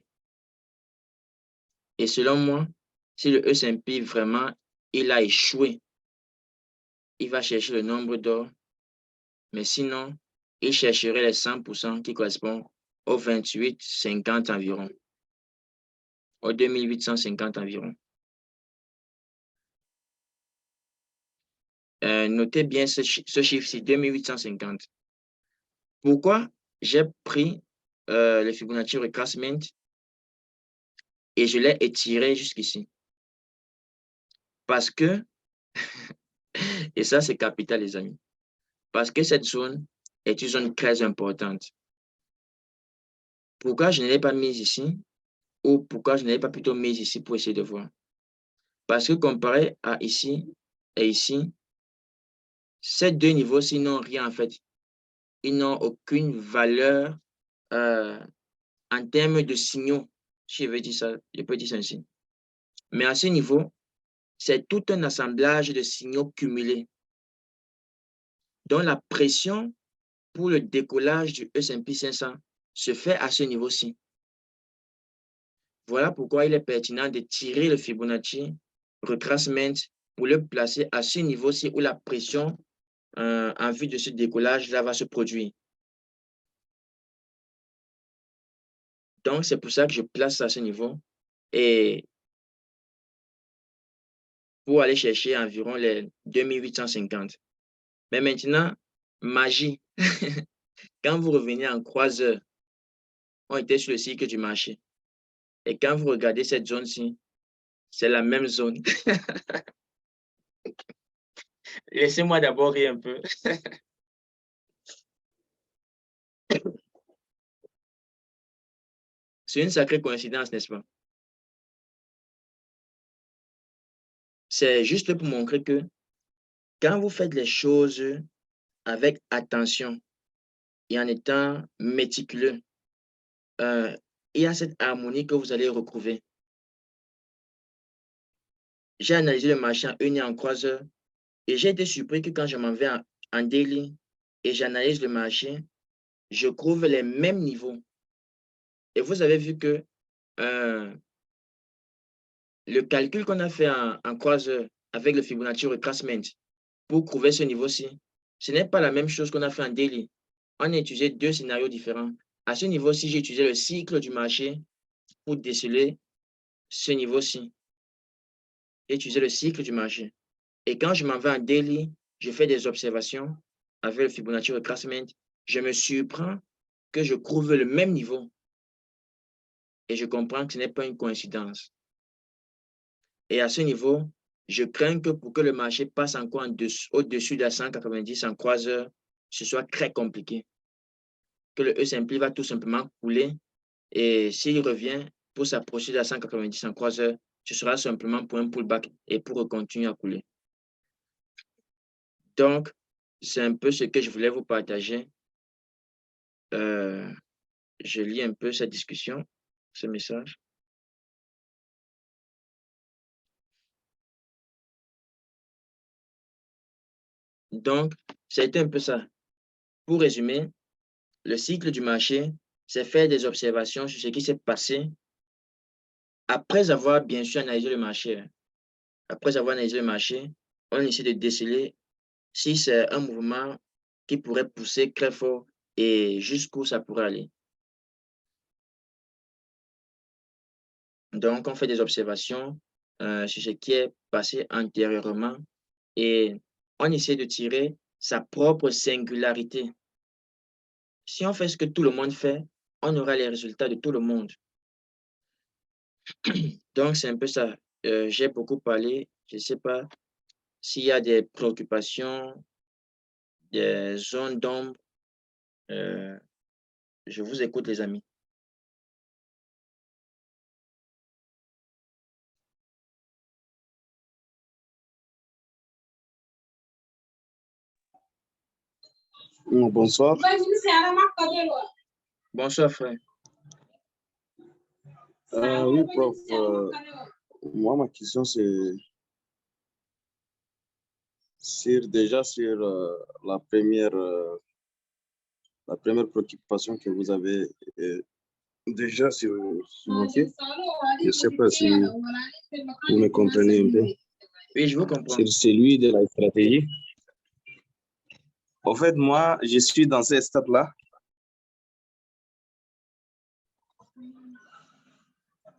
Et selon moi, si le S&P vraiment, il a échoué, il va chercher le nombre d'or, mais sinon, il chercherait les 100% qui correspondent aux 28,50 environ, aux 2850 environ. Notez bien ce chiffre-ci, 2850. Pourquoi j'ai pris le Fibonacci retracement et je l'ai étiré jusqu'ici? Parce que, et ça c'est capital les amis, parce que cette zone est une zone très importante. Pourquoi je ne l'ai pas mise ici ou pourquoi je ne l'ai pas plutôt mise ici pour essayer de voir? Parce que comparé à ici et ici, ces deux niveaux-ci n'ont rien en fait. Ils n'ont aucune valeur en termes de signaux. Si je veux dire ça, je peux dire ça ainsi. Mais à ce niveau, c'est tout un assemblage de signaux cumulés, dont la pression pour le décollage du S&P 500 se fait à ce niveau-ci. Voilà pourquoi il est pertinent de tirer le Fibonacci retracement pour le placer à ce niveau-ci où la pression en vue de ce décollage-là va se produire. Donc, c'est pour ça que je place à ce niveau et pour aller chercher environ les 2850. Mais maintenant, magie, quand vous revenez en croiseur, on était sur le cycle du marché. Et quand vous regardez cette zone-ci, c'est la même zone. Laissez-moi d'abord rire un peu. C'est une sacrée coïncidence, n'est-ce pas? C'est juste pour montrer que quand vous faites les choses avec attention et en étant méticuleux, il y a cette harmonie que vous allez retrouver. J'ai analysé le marché en une et en 3 heures et j'ai été surpris que quand je m'en vais en daily et j'analyse le marché, je trouve les mêmes niveaux. Et vous avez vu que le calcul qu'on a fait en 3 heures avec le Fibonacci retracement pour trouver ce niveau-ci, ce n'est pas la même chose qu'on a fait en daily. On a utilisé deux scénarios différents. À ce niveau-ci, j'ai utilisé le cycle du marché pour déceler ce niveau-ci. J'ai utilisé le cycle du marché. Et quand je m'en vais en daily, je fais des observations avec le Fibonacci retracement. Je me surprends que je trouve le même niveau. Et je comprends que ce n'est pas une coïncidence. Et à ce niveau, je crains que pour que le marché passe encore au-dessus de 190 en 3 heures, ce soit très compliqué. Que le S&P va tout simplement couler et s'il revient pour s'approcher de 190 en 3 heures, ce sera simplement pour un pullback et pour continuer à couler. Donc, c'est un peu ce que je voulais vous partager. Je lis un peu cette discussion, ce message. Donc, c'était un peu ça. Pour résumer, le cycle du marché, c'est faire des observations sur ce qui s'est passé après avoir bien sûr analysé le marché. Après avoir analysé le marché, on essaie de déceler si c'est un mouvement qui pourrait pousser très fort et jusqu'où ça pourrait aller. Donc, on fait des observations sur ce qui est passé antérieurement et on essaie de tirer sa propre singularité. Si on fait ce que tout le monde fait, on aura les résultats de tout le monde. Donc, c'est un peu ça. J'ai beaucoup parlé. Je ne sais pas s'il y a des préoccupations, des zones d'ombre. Je vous écoute, les amis. Bonsoir. Bonsoir, frère. Oui, prof. Moi, ma question, c'est déjà sur la première préoccupation que vous avez déjà surmontée. Je ne sais pas si vous me comprenez un peu. Oui, je vous comprends. C'est celui de la stratégie. En fait, moi, je suis dans ce stade-là.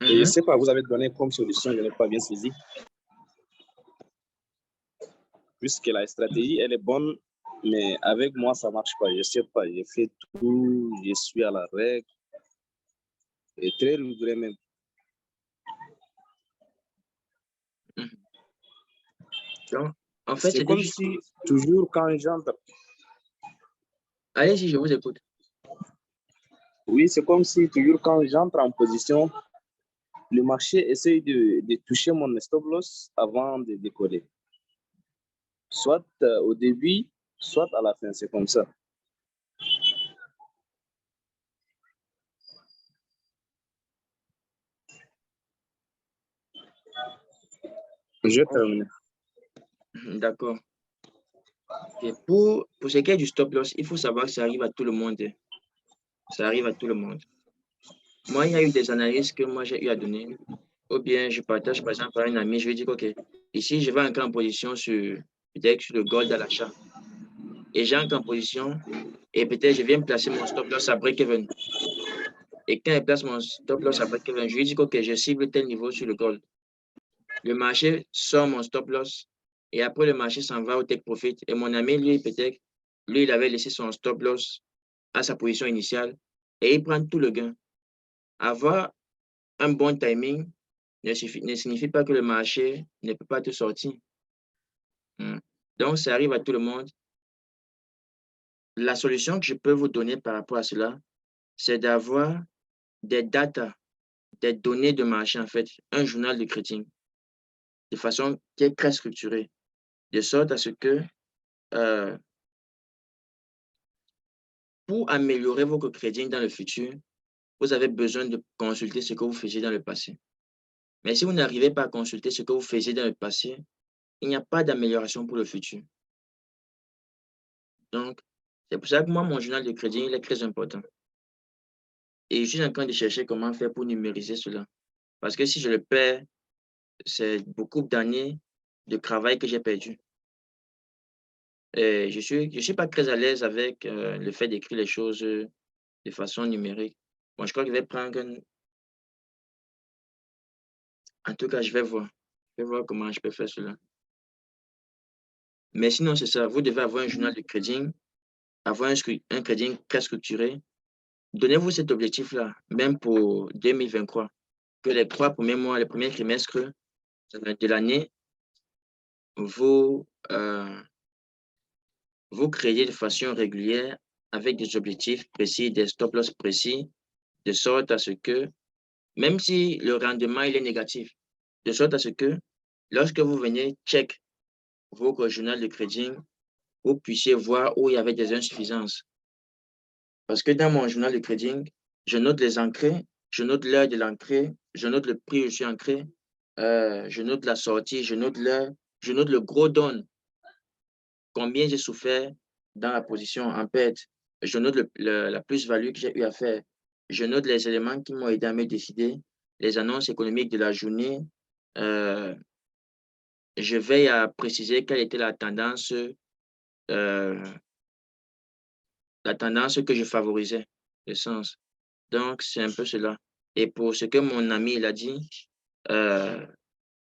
Et je ne sais pas, vous avez donné comme solution, je n'ai pas bien saisi. Puisque la stratégie, elle est bonne, mais avec moi, ça ne marche pas. Je ne sais pas, j'ai fait tout, je suis à la règle. Et très regret même. Donc, en fait, C'est comme si toujours quand j'entre. Allez-y, je vous écoute. Oui, c'est comme si toujours quand j'entre en position, le marché essaye de toucher mon stop loss avant de décoller. Soit au début, soit à la fin, c'est comme ça. Je termine. D'accord. Et pour ce qui est du stop loss, il faut savoir que ça arrive à tout le monde. Ça arrive à tout le monde. Moi, il y a eu des analyses que moi j'ai eu à donner. Ou bien je partage par exemple à un ami, je lui dis OK, ici je vais entrer en position sur peut-être sur le gold à l'achat. Et j'entre en position et peut-être je viens placer mon stop loss à break-even. Et quand je place mon stop loss à break-even, je lui dis OK, je cible tel niveau sur le gold. Le marché sort mon stop loss et après le marché s'en va au take profit. Et mon ami, lui, peut-être, lui, il avait laissé son stop loss à sa position initiale et il prend tout le gain. Avoir un bon timing ne signifie pas que le marché ne peut pas te sortir. Donc, ça arrive à tout le monde. La solution que je peux vous donner par rapport à cela, c'est d'avoir des data, des données de marché, en fait, un journal de trading, de façon qui est très structurée, de sorte à ce que pour améliorer votre trading dans le futur, vous avez besoin de consulter ce que vous faisiez dans le passé. Mais si vous n'arrivez pas à consulter ce que vous faisiez dans le passé, il n'y a pas d'amélioration pour le futur. Donc, c'est pour ça que moi, mon journal de trading, il est très important. Et je suis en train de chercher comment faire pour numériser cela. Parce que si je le perds, c'est beaucoup d'années de travail que j'ai perdu. Et je suis pas très à l'aise avec le fait d'écrire les choses de façon numérique. Bon, je crois que je vais prendre En tout cas, je vais voir. Je vais voir comment je peux faire cela. Mais sinon, c'est ça. Vous devez avoir un journal de trading, avoir un trading très structuré. Donnez-vous cet objectif-là, même pour 2023, que les 3 premiers mois, les premiers trimestres de l'année, vous, vous créez de façon régulière avec des objectifs précis, des stop-loss précis, de sorte à ce que, même si le rendement il est négatif, de sorte à ce que lorsque vous venez check votre journal de trading, vous puissiez voir où il y avait des insuffisances. Parce que dans mon journal de trading, je note les entrées, je note l'heure de l'entrée, je note le prix où je suis entré, je note la sortie, je note l'heure, je note le gros down, combien j'ai souffert dans la position en perte, je note la plus-value que j'ai eu à faire, je note les éléments qui m'ont aidé à me décider, les annonces économiques de la journée, je veille à préciser quelle était la tendance que je favorisais, le sens. Donc, c'est un peu cela. Et pour ce que mon ami il a dit,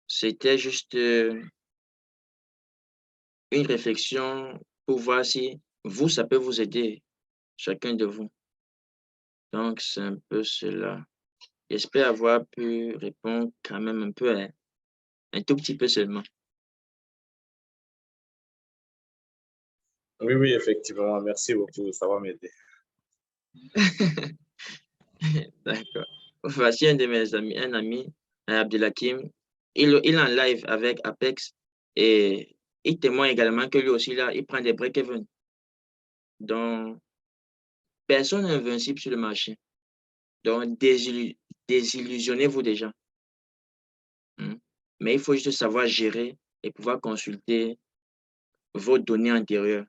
c'était juste une réflexion pour voir si vous, ça peut vous aider, chacun de vous. Donc, c'est un peu cela. J'espère avoir pu répondre quand même un peu, un tout petit peu seulement. Oui, oui, effectivement. Merci beaucoup. Ça va m'aider. D'accord. Voici un de mes amis, un ami, Abdelhakim. Il est en live avec Apex et il témoigne également que lui aussi, là, il prend des break-even. Donc, personne n'est invincible sur le marché. Donc, désillusionnez-vous déjà. Mais il faut juste savoir gérer et pouvoir consulter vos données antérieures.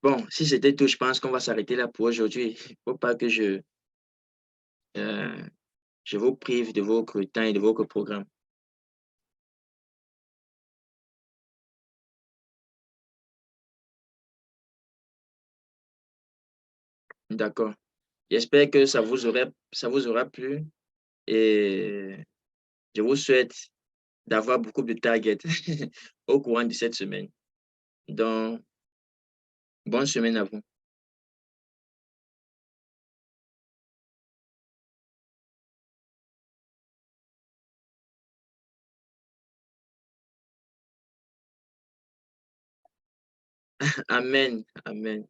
Bon, si c'était tout, je pense qu'on va s'arrêter là pour aujourd'hui. Il ne faut pas que euh, je vous prive de votre temps et de votre programme. D'accord. J'espère que ça vous aura plu et je vous souhaite d'avoir beaucoup de targets au courant de cette semaine. Donc, bonne semaine à vous. Amen. Amen.